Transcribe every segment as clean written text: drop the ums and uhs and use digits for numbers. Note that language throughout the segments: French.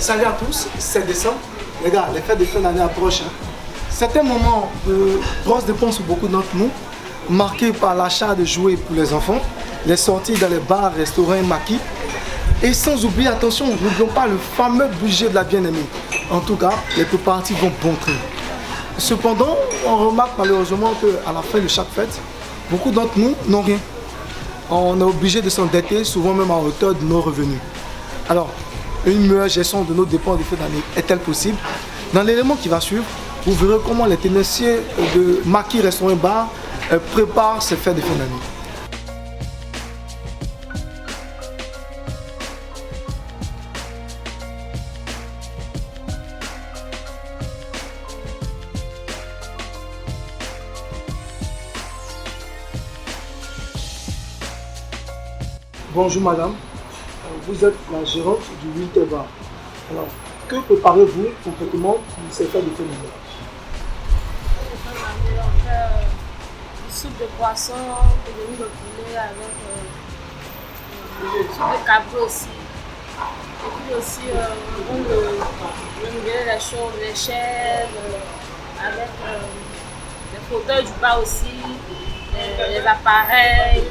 Salut à tous, c'est décembre. Les gars, les fêtes de fin d'année approchent. C'était un moment de grosse dépense pour beaucoup d'entre nous, marqué par l'achat de jouets pour les enfants, les sorties dans les bars, restaurants et maquis. Et sans oublier, attention, n'oublions pas le fameux budget de la bien-aimée. En tout cas, les préparatifs vont bon train. Cependant, on remarque malheureusement qu'à la fin de chaque fête, beaucoup d'entre nous n'ont rien. On est obligé de s'endetter, souvent même à hauteur de nos revenus. Alors, une meilleure gestion de nos dépenses de fin d'année est-elle possible? Dans l'élément qui va suivre, vous verrez comment les tenanciers de maquis, restaurants et bars préparent ces fêtes de fin d'année. Bonjour madame, vous êtes la gérante du Winter Bar. Alors, que préparez-vous concrètement pour ces fêtes de fin d'année? On fait une soupe de poisson, de mie de poulet avec une soupe de cabri aussi. Et puis aussi, on renouveler les choses, les chaises, avec les fauteuils du bar aussi, les appareils.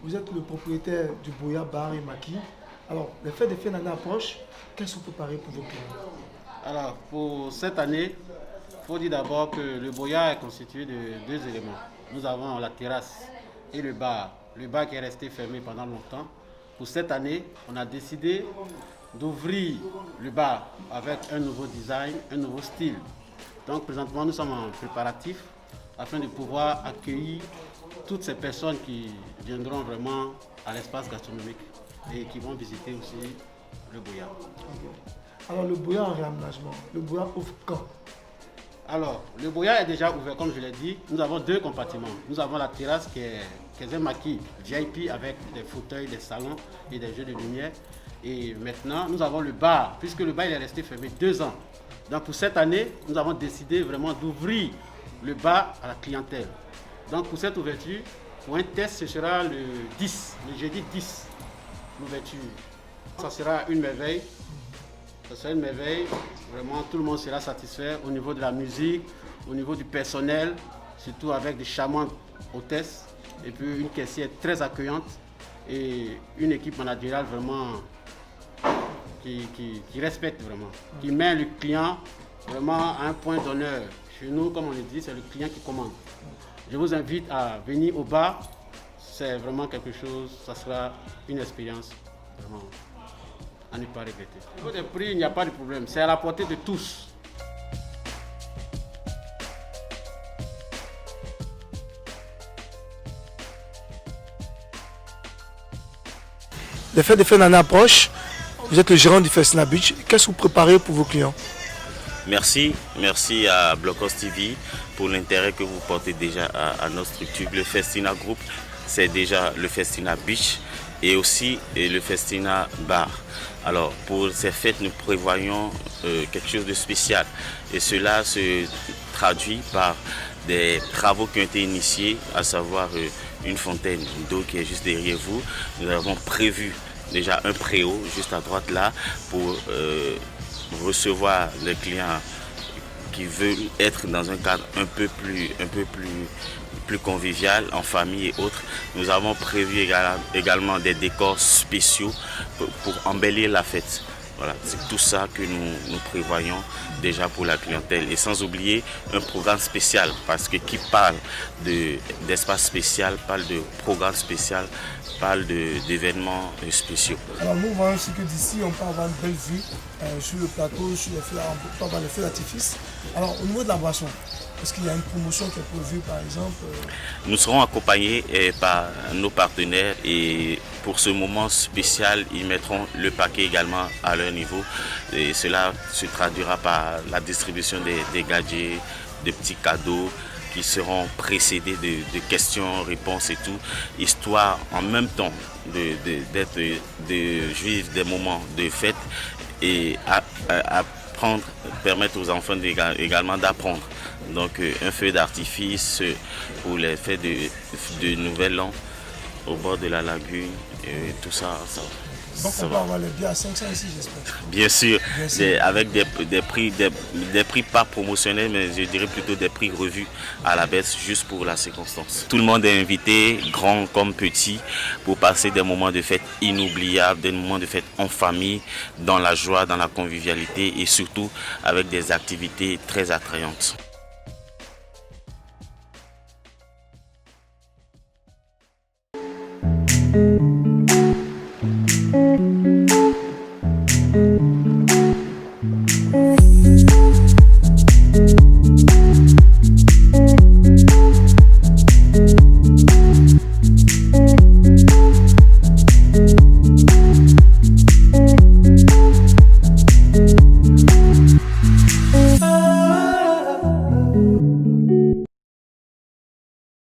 Vous êtes le propriétaire du Boya Bar et Maquis. Alors, les fêtes de fin d'année approchent. Quels sont préparés pour vos clients? Alors, pour cette année, il faut dire d'abord que le Boya est constitué de deux éléments. Nous avons la terrasse et le bar. Le bar qui est resté fermé pendant longtemps. Pour cette année, on a décidé d'ouvrir le bar avec un nouveau design, un nouveau style. Donc, présentement, nous sommes en préparatif afin de pouvoir accueillir toutes ces personnes qui viendront vraiment à l'espace gastronomique et qui vont visiter aussi le Boya. Alors, le Boya en réaménagement, le Boya ouvre quand? Alors, le Boya est déjà ouvert, comme je l'ai dit. Nous avons deux compartiments. Nous avons la terrasse qui est un maquis VIP avec des fauteuils, des salons et des jeux de lumière. Et maintenant, nous avons le bar, puisque le bar il est resté fermé 2 ans. Donc, pour cette année, nous avons décidé vraiment d'ouvrir le bar à la clientèle. Donc, pour cette ouverture, pour un test, ce sera le 10, le jeudi 10, l'ouverture. Ça sera une merveille. Ça sera une merveille. Vraiment, tout le monde sera satisfait au niveau de la musique, au niveau du personnel, surtout avec des charmantes hôtesses. Et puis une caissière très accueillante et une équipe managériale vraiment qui respecte vraiment, qui met le client vraiment à un point d'honneur. Chez nous, comme on le dit, c'est le client qui commande. Je vous invite à venir au bar. C'est vraiment quelque chose, ça sera une expérience vraiment à ne pas regretter. Au niveau des prix, il n'y a pas de problème. C'est à la portée de tous. Les fêtes de fin d'année approchent. Vous êtes le gérant du Festina Beach. Qu'est-ce que vous préparez pour vos clients? Merci à Blocos TV pour l'intérêt que vous portez déjà à notre structure. Le Festina Group, c'est déjà le Festina Beach et aussi le Festina Bar. Alors pour ces fêtes, nous prévoyons quelque chose de spécial et cela se traduit par des travaux qui ont été initiés, à savoir une fontaine d'eau qui est juste derrière vous. Nous avons prévu déjà un préau juste à droite là pour recevoir les clients qui veulent être dans un cadre un peu plus convivial, en famille et autres. Nous avons prévu également des décors spéciaux pour embellir la fête. Voilà, c'est tout ça que nous prévoyons déjà pour la clientèle. Et sans oublier un programme spécial, parce que qui parle d'espace spécial, parle de programme spécial, parle d'événements spéciaux. Alors nous voyons aussi que d'ici on peut avoir une belle vue sur le plateau, sur les feux, on peut avoir les feux d'artifice. Alors au niveau de la boisson, est-ce qu'il y a une promotion qui est prévue par exemple? Nous serons accompagnés par nos partenaires et pour ce moment spécial, ils mettront le paquet également à leur niveau. Et cela se traduira par la distribution des gadgets, des petits cadeaux, qui seront précédés de questions, réponses et tout, histoire en même temps de vivre des moments de fête et apprendre, permettre aux enfants également d'apprendre. Donc un feu d'artifice pour les fêtes de Nouvel An au bord de la lagune, et tout ça. Donc on va avoir les billets à 500 ici, j'espère. Bien sûr, avec des prix pas promotionnels, mais je dirais plutôt des prix revus à la baisse juste pour la circonstance. Tout le monde est invité, grand comme petit, pour passer des moments de fête inoubliables, des moments de fête en famille, dans la joie, dans la convivialité et surtout avec des activités très attrayantes.